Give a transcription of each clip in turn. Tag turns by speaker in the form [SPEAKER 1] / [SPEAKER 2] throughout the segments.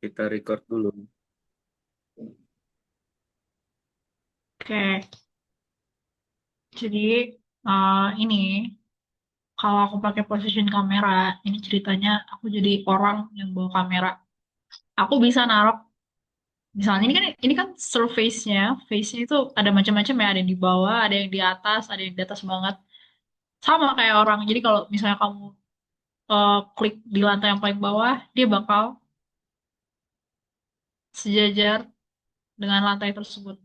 [SPEAKER 1] Kita record dulu.
[SPEAKER 2] Oke, jadi ini kalau aku pakai position kamera, ini ceritanya aku jadi orang yang bawa kamera. Aku bisa naruh, misalnya ini kan surface-nya, face-nya itu ada macam-macam ya, ada yang di bawah, ada yang di atas, ada yang di atas banget. Sama kayak orang. Jadi kalau misalnya kamu klik di lantai yang paling bawah, dia bakal sejajar dengan lantai tersebut.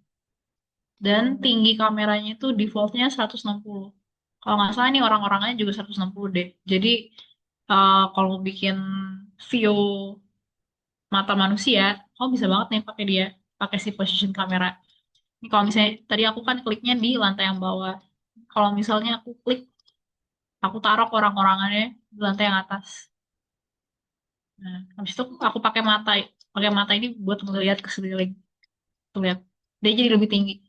[SPEAKER 2] Dan tinggi kameranya itu defaultnya 160. Kalau nggak salah nih orang-orangnya juga 160 deh. Jadi kalau mau bikin view mata manusia, kamu bisa banget nih pakai dia, pakai si position kamera. Ini kalau misalnya tadi aku kan kliknya di lantai yang bawah. Kalau misalnya aku klik, aku taruh orang-orangannya di lantai yang atas. Nah, habis itu aku pakai mata ini buat melihat ke sekeliling. Tuh lihat, dia jadi lebih tinggi.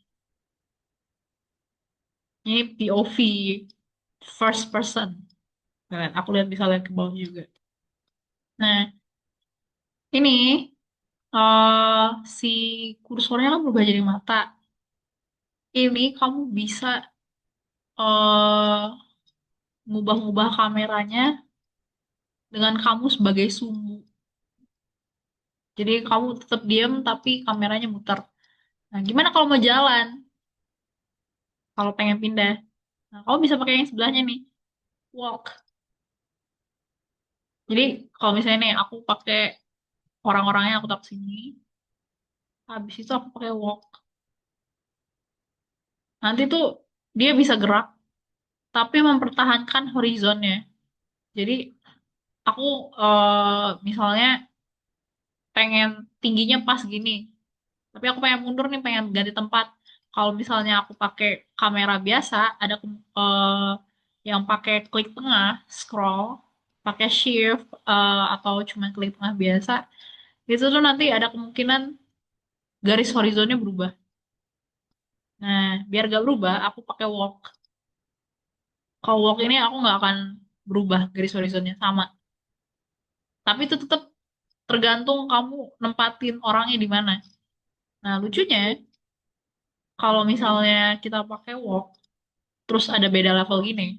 [SPEAKER 2] Ini POV, first person. Nah, aku bisa lihat ke bawah juga. Nah, ini si kursornya kan berubah jadi mata. Ini kamu bisa eh ngubah-ngubah kameranya dengan kamu sebagai sumbu. Jadi kamu tetap diam tapi kameranya muter. Nah, gimana kalau mau jalan? Kalau pengen pindah? Nah, kamu bisa pakai yang sebelahnya nih, walk. Jadi kalau misalnya nih aku pakai orang-orangnya aku taruh sini, habis itu aku pakai walk. Nanti tuh dia bisa gerak tapi mempertahankan horizonnya. Jadi aku misalnya pengen tingginya pas gini, tapi aku pengen mundur nih, pengen ganti tempat. Kalau misalnya aku pakai kamera biasa, ada yang pakai klik tengah, scroll, pakai shift atau cuma klik tengah biasa, itu tuh nanti ada kemungkinan garis horizonnya berubah. Nah, biar gak berubah, aku pakai walk. Kalau walk ini aku nggak akan berubah garis horizonnya sama. Tapi itu tetap tergantung kamu nempatin orangnya di mana. Nah, lucunya kalau misalnya kita pakai walk, terus ada beda level gini,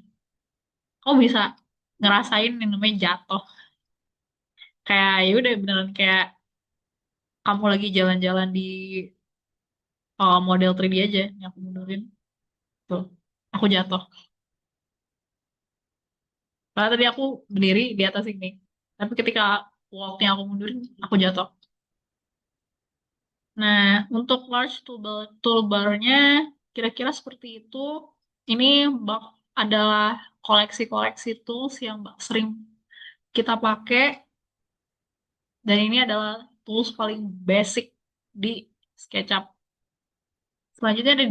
[SPEAKER 2] kamu bisa ngerasain yang namanya jatuh. Kayak ya udah beneran kayak kamu lagi jalan-jalan di model 3D aja yang aku mundurin. Tuh, aku jatuh. Karena tadi aku berdiri di atas ini. Tapi ketika walknya aku mundurin, aku jatuh. Nah, untuk large toolbar-nya kira-kira seperti itu. Ini adalah koleksi-koleksi tools yang sering kita pakai, dan ini adalah tools paling basic di SketchUp. Selanjutnya ada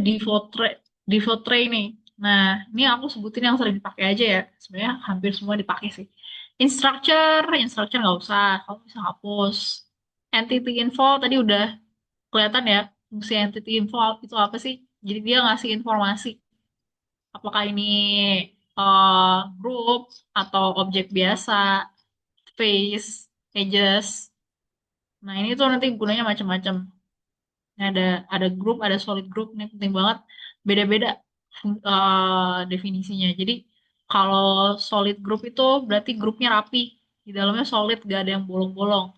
[SPEAKER 2] default tray nih. Nah, ini aku sebutin yang sering dipakai aja ya. Sebenarnya hampir semua dipakai sih. Instructure nggak usah, kamu bisa hapus. Entity info tadi udah kelihatan ya, fungsi entity info itu apa sih? Jadi dia ngasih informasi apakah ini group atau objek biasa, face, edges. Nah, ini tuh nanti gunanya macam-macam. Ini ada group, ada solid group, ini penting banget. Beda-beda definisinya. Jadi kalau solid group itu berarti grupnya rapi. Di dalamnya solid, gak ada yang bolong-bolong.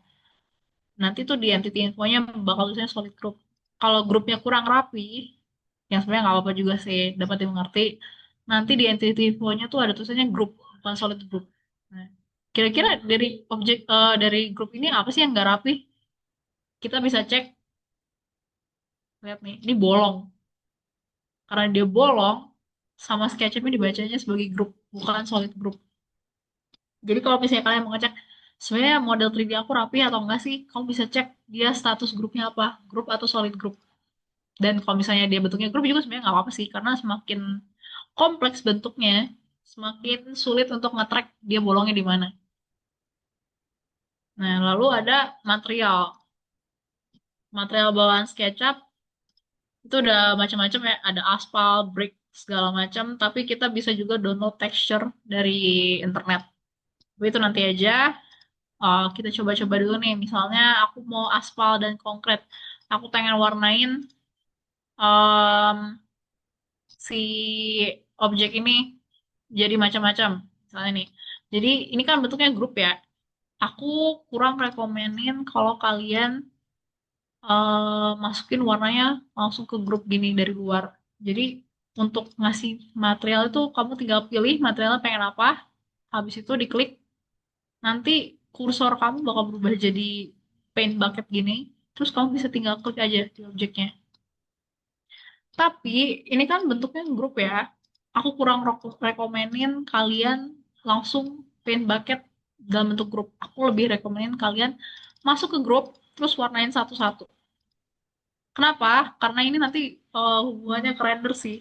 [SPEAKER 2] Nanti tuh di entity infonya bakal tulisannya solid group. Kalau grupnya kurang rapi, yang sebenarnya nggak apa-apa juga sih, dapat dimengerti. Nanti di entity infonya tuh ada tulisannya group, bukan solid group. Nah, kira-kira dari grup ini apa sih yang nggak rapi? Kita bisa cek, lihat nih, ini bolong. Karena dia bolong, sama SketchUp-nya dibacanya sebagai grup, bukan solid group. Jadi kalau misalnya kalian mau ngecek, sebenarnya model 3D aku rapi atau enggak sih, kamu bisa cek dia status grupnya apa, grup atau solid group. Dan kalau misalnya dia bentuknya grup juga sebenarnya nggak apa-apa sih, karena semakin kompleks bentuknya, semakin sulit untuk nge-track dia bolongnya di mana. Nah, lalu ada material. Material bawaan SketchUp itu udah macam-macam ya, ada aspal, brick, segala macam, tapi kita bisa juga download texture dari internet. Tapi itu nanti aja. Kita coba-coba dulu nih. Misalnya aku mau aspal dan konkret. Aku pengen warnain em, si objek ini jadi macam-macam. Misalnya nih. Jadi ini kan bentuknya grup ya. Aku kurang rekomenin kalau kalian masukin warnanya langsung ke grup gini dari luar. Jadi untuk ngasih material itu kamu tinggal pilih materialnya pengen apa, habis itu diklik, nanti kursor kamu bakal berubah jadi paint bucket gini, terus kamu bisa tinggal klik aja di objeknya. Tapi ini kan bentuknya grup ya. Aku kurang rekomenin kalian langsung paint bucket dalam bentuk grup. Aku lebih rekomenin kalian masuk ke grup terus warnain satu-satu. Kenapa? Karena ini nanti hubungannya ke render sih.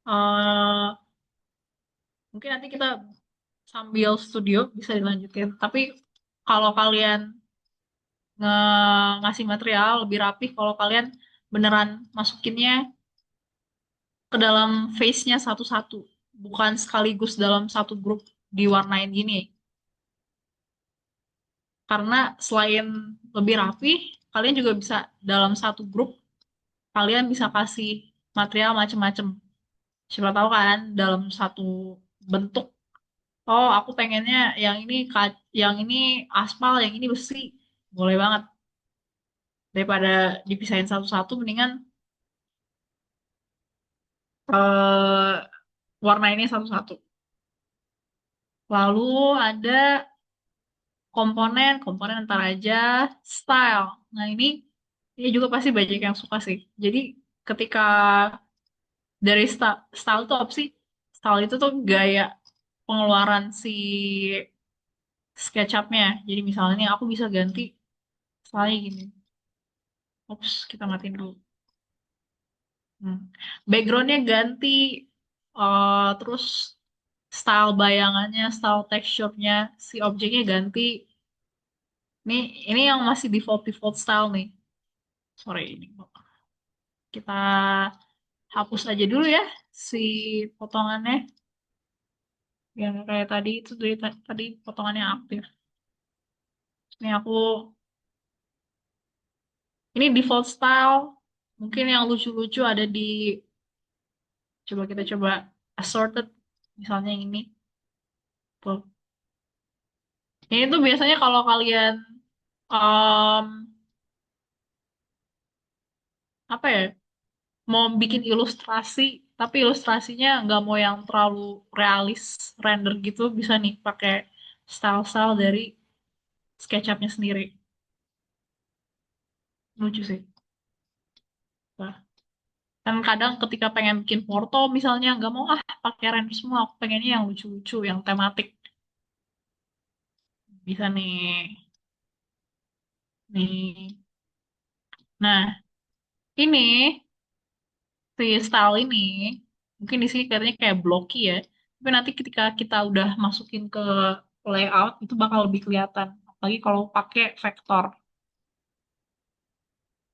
[SPEAKER 2] Eh, Mungkin nanti kita sambil studio bisa dilanjutin. Tapi kalau kalian ngasih material lebih rapih kalau kalian beneran masukinnya ke dalam face-nya satu-satu, bukan sekaligus dalam satu grup diwarnain gini. Karena selain lebih rapih, kalian juga bisa dalam satu grup kalian bisa kasih material macem-macem. Siapa tahu kan dalam satu bentuk, oh aku pengennya yang ini yang ini aspal, yang ini besi. Boleh banget. Daripada dipisahin satu-satu, mendingan eh warna ini satu-satu. Lalu ada komponen ntar aja, style. Nah ini juga pasti banyak yang suka sih. Jadi ketika dari style itu apa sih? Style itu tuh gaya pengeluaran si SketchUp-nya. Jadi misalnya nih aku bisa ganti style gini. Ups, kita matiin dulu. Hmm. Backgroundnya ganti, terus style bayangannya, style texture-nya, si objeknya ganti. Ini yang masih default default style nih. Sorry ini. Kita hapus aja dulu ya si potongannya yang kayak tadi itu dari tadi potongannya aktif. Ini aku ini default style. Mungkin yang lucu-lucu ada di coba kita coba assorted misalnya yang ini. Tuh. Ini tuh biasanya kalau kalian em, apa ya mau bikin ilustrasi tapi ilustrasinya nggak mau yang terlalu realis render gitu bisa nih pakai style-style dari SketchUp-nya sendiri. Lucu sih. Nah, kan kadang ketika pengen bikin foto misalnya nggak mau pakai render semua, aku pengennya yang lucu-lucu, yang tematik. Bisa nih. Nah, ini si style ini mungkin di sini kelihatannya kayak blocky ya. Tapi nanti ketika kita udah masukin ke layout itu bakal lebih kelihatan. Apalagi kalau pakai vektor.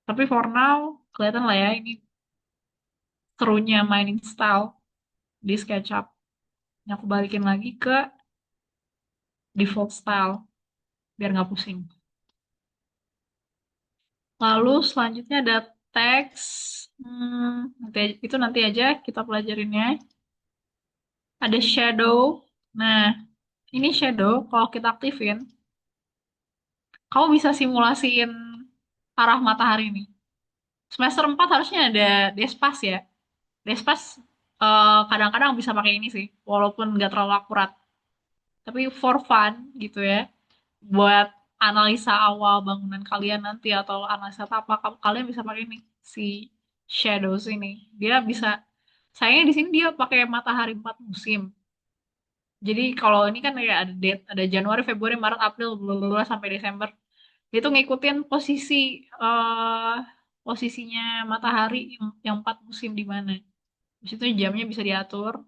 [SPEAKER 2] Tapi for now kelihatan lah ya ini serunya mainin style di SketchUp. Ini aku balikin lagi ke default style biar nggak pusing. Lalu selanjutnya ada teks. Itu nanti aja kita pelajarinnya. Ada shadow. Nah, ini shadow kalau kita aktifin, kamu bisa simulasiin arah matahari nih. Semester 4 harusnya ada Despas ya. Despas kadang-kadang bisa pakai ini sih, walaupun nggak terlalu akurat. Tapi for fun gitu ya, buat analisa awal bangunan kalian nanti atau analisa apa kalian bisa pakai nih si shadows ini. Dia bisa sayangnya di sini dia pakai matahari 4 musim. Jadi kalau ini kan kayak ada date, ada Januari, Februari, Maret, April, bla sampai Desember. Itu ngikutin eh posisinya matahari yang 4 musim di mana. Di situ jamnya bisa diatur,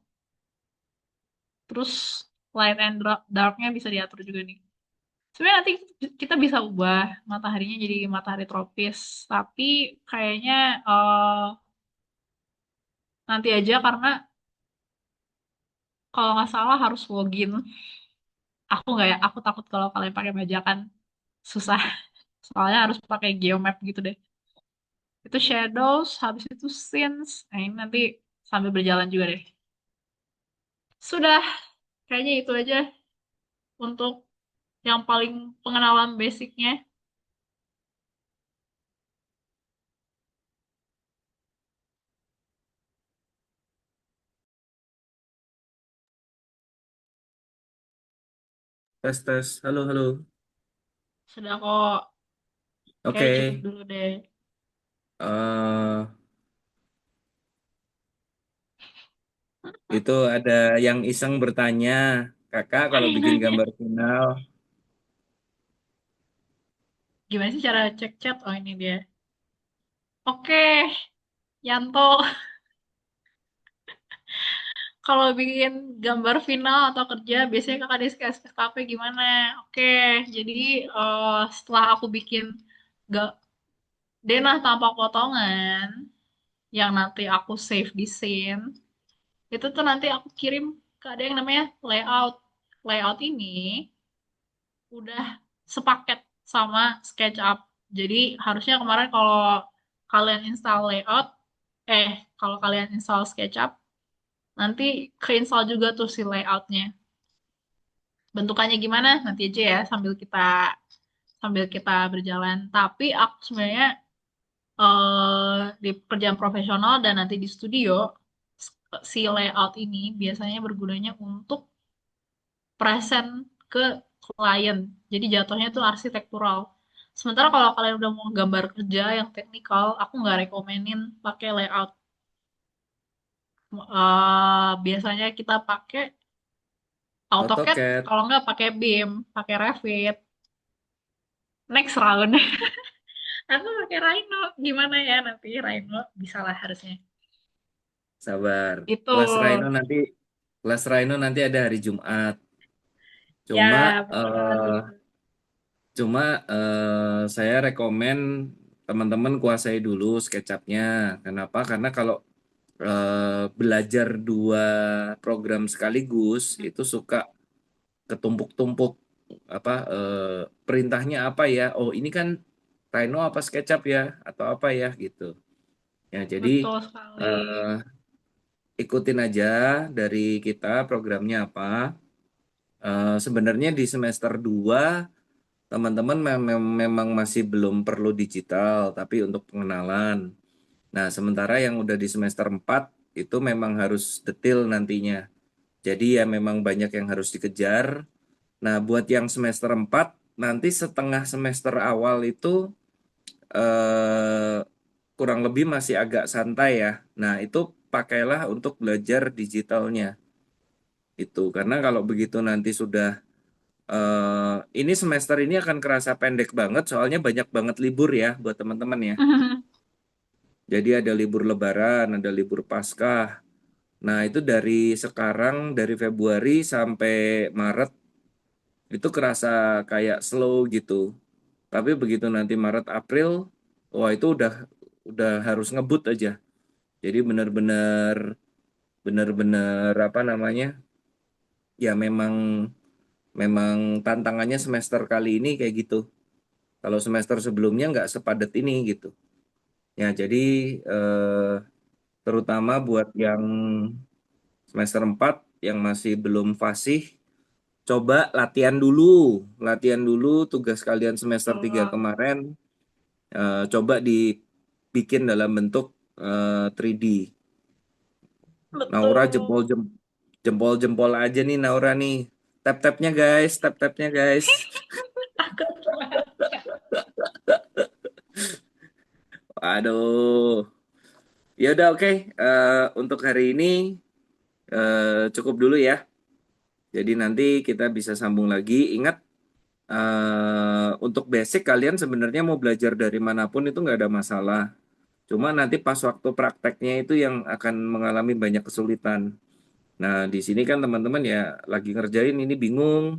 [SPEAKER 2] terus light and darknya bisa diatur juga nih. Sebenarnya nanti kita bisa ubah mataharinya jadi matahari tropis, tapi kayaknya eh, nanti aja karena kalau nggak salah harus login. Aku nggak ya, aku takut kalau kalian pakai bajakan susah. Soalnya harus pakai geomap gitu deh. Itu shadows, habis itu scenes. Nah, ini nanti sambil berjalan juga deh. Sudah, kayaknya itu aja untuk yang paling pengenalan basicnya.
[SPEAKER 1] Tes tes. Halo halo.
[SPEAKER 2] Sudah kok, kayak
[SPEAKER 1] Oke.
[SPEAKER 2] cukup dulu deh.
[SPEAKER 1] eh itu ada yang iseng bertanya, kakak
[SPEAKER 2] Ada
[SPEAKER 1] kalau
[SPEAKER 2] yang
[SPEAKER 1] bikin
[SPEAKER 2] nanya,
[SPEAKER 1] gambar final,
[SPEAKER 2] gimana sih cara cek chat? Oh, ini dia. Oke, Yanto, kalau bikin gambar final atau kerja, biasanya kakak di SKP gimana? Oke, jadi setelah aku bikin gak denah tanpa potongan, yang nanti aku save di scene, itu tuh nanti aku kirim ke ada yang namanya layout. Layout ini udah sepaket sama SketchUp. Jadi harusnya kemarin kalau kalian install layout, eh kalau kalian install SketchUp, nanti keinstall juga tuh si layoutnya. Bentukannya gimana? Nanti aja ya sambil kita berjalan. Tapi aku sebenarnya di pekerjaan profesional dan nanti di studio si layout ini biasanya bergunanya untuk present ke klien. Jadi jatuhnya itu arsitektural. Sementara kalau kalian udah mau gambar kerja yang teknikal, aku nggak rekomenin pakai layout. Biasanya kita pakai AutoCAD,
[SPEAKER 1] AutoCAD,
[SPEAKER 2] kalau nggak pakai BIM, pakai Revit. Next round. Aku pakai Rhino. Gimana ya nanti Rhino? Bisa lah harusnya.
[SPEAKER 1] sabar.
[SPEAKER 2] Itu.
[SPEAKER 1] Kelas Rhino nanti, kelas Rhino nanti ada hari Jumat.
[SPEAKER 2] Ya,
[SPEAKER 1] Cuma,
[SPEAKER 2] betul.
[SPEAKER 1] cuma saya rekomen teman-teman kuasai dulu SketchUp-nya. Kenapa? Karena kalau belajar dua program sekaligus itu suka ketumpuk-tumpuk apa perintahnya apa ya? Oh, ini kan Rhino apa SketchUp ya atau apa ya gitu. Ya, jadi
[SPEAKER 2] Betul sekali.
[SPEAKER 1] eh, ikutin aja dari kita programnya apa. Sebenarnya di semester 2 teman-teman memang masih belum perlu digital, tapi untuk pengenalan. Nah, sementara yang udah di semester 4 itu memang harus detail nantinya. Jadi ya memang banyak yang harus dikejar. Nah, buat yang semester 4 nanti setengah semester awal itu eh, kurang lebih masih agak santai ya. Nah, itu pakailah untuk belajar digitalnya. Itu karena kalau begitu nanti sudah ini semester ini akan kerasa pendek banget soalnya banyak banget libur ya buat teman-teman ya. Jadi ada libur Lebaran, ada libur Paskah. Nah, itu dari sekarang dari Februari sampai Maret itu kerasa kayak slow gitu. Tapi begitu nanti Maret April, wah itu udah harus ngebut aja. Jadi benar-benar apa namanya? Ya memang memang tantangannya semester kali ini kayak gitu. Kalau semester sebelumnya nggak sepadat ini gitu. Ya jadi eh, terutama buat yang semester 4 yang masih belum fasih, coba latihan dulu. Latihan dulu tugas kalian semester 3
[SPEAKER 2] Betul.
[SPEAKER 1] kemarin coba dibikin dalam bentuk 3D. Naura
[SPEAKER 2] Betul.
[SPEAKER 1] jempol aja nih Naura nih. Tap-tapnya guys, tap-tapnya guys.
[SPEAKER 2] Takut banget.
[SPEAKER 1] Aduh. Ya udah oke. Untuk hari ini cukup dulu ya. Jadi nanti kita bisa sambung lagi. Ingat untuk basic kalian sebenarnya mau belajar dari manapun itu nggak ada masalah. Cuma nanti pas waktu prakteknya itu yang akan mengalami banyak kesulitan. Nah, di sini kan teman-teman ya lagi ngerjain ini bingung,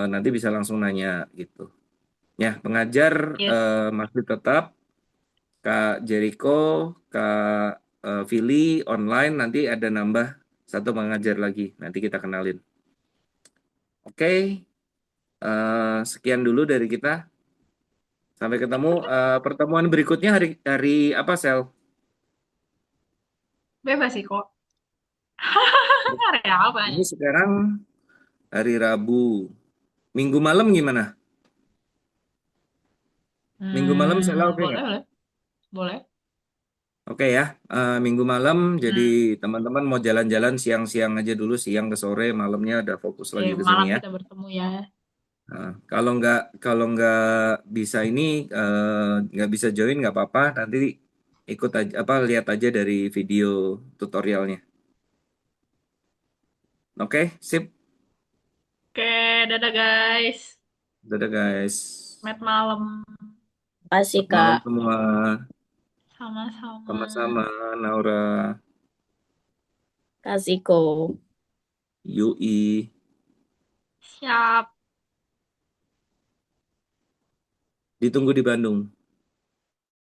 [SPEAKER 1] nanti bisa langsung nanya gitu. Ya, pengajar
[SPEAKER 2] Yes.
[SPEAKER 1] masih tetap Kak Jericho, Kak Vili online nanti ada nambah satu pengajar lagi. Nanti kita kenalin. Oke, sekian dulu dari kita. Sampai ketemu pertemuan berikutnya hari hari apa, Sel?
[SPEAKER 2] Bebas sih kok. Hari apa
[SPEAKER 1] Ini
[SPEAKER 2] ya?
[SPEAKER 1] sekarang hari Rabu. Minggu malam gimana? Minggu malam Sela oke
[SPEAKER 2] Boleh,
[SPEAKER 1] nggak?
[SPEAKER 2] boleh. Boleh.
[SPEAKER 1] Oke ya, Minggu malam jadi
[SPEAKER 2] Hmm,
[SPEAKER 1] teman-teman mau jalan-jalan siang-siang aja dulu, siang ke sore, malamnya udah fokus
[SPEAKER 2] oke,
[SPEAKER 1] lagi ke sini
[SPEAKER 2] malam
[SPEAKER 1] ya.
[SPEAKER 2] kita bertemu ya.
[SPEAKER 1] Nah, kalau nggak bisa ini nggak bisa join nggak apa-apa, nanti ikut aja apa lihat aja dari video tutorialnya. Oke, sip.
[SPEAKER 2] Oke, dadah guys.
[SPEAKER 1] Dadah guys.
[SPEAKER 2] Met malam.
[SPEAKER 3] Kasih
[SPEAKER 1] Selamat malam
[SPEAKER 3] Kak.
[SPEAKER 1] semua.
[SPEAKER 2] Sama-sama.
[SPEAKER 1] Sama-sama, Naura.
[SPEAKER 3] Kasih Ko.
[SPEAKER 1] Yui.
[SPEAKER 2] Siap.
[SPEAKER 1] Ditunggu di Bandung.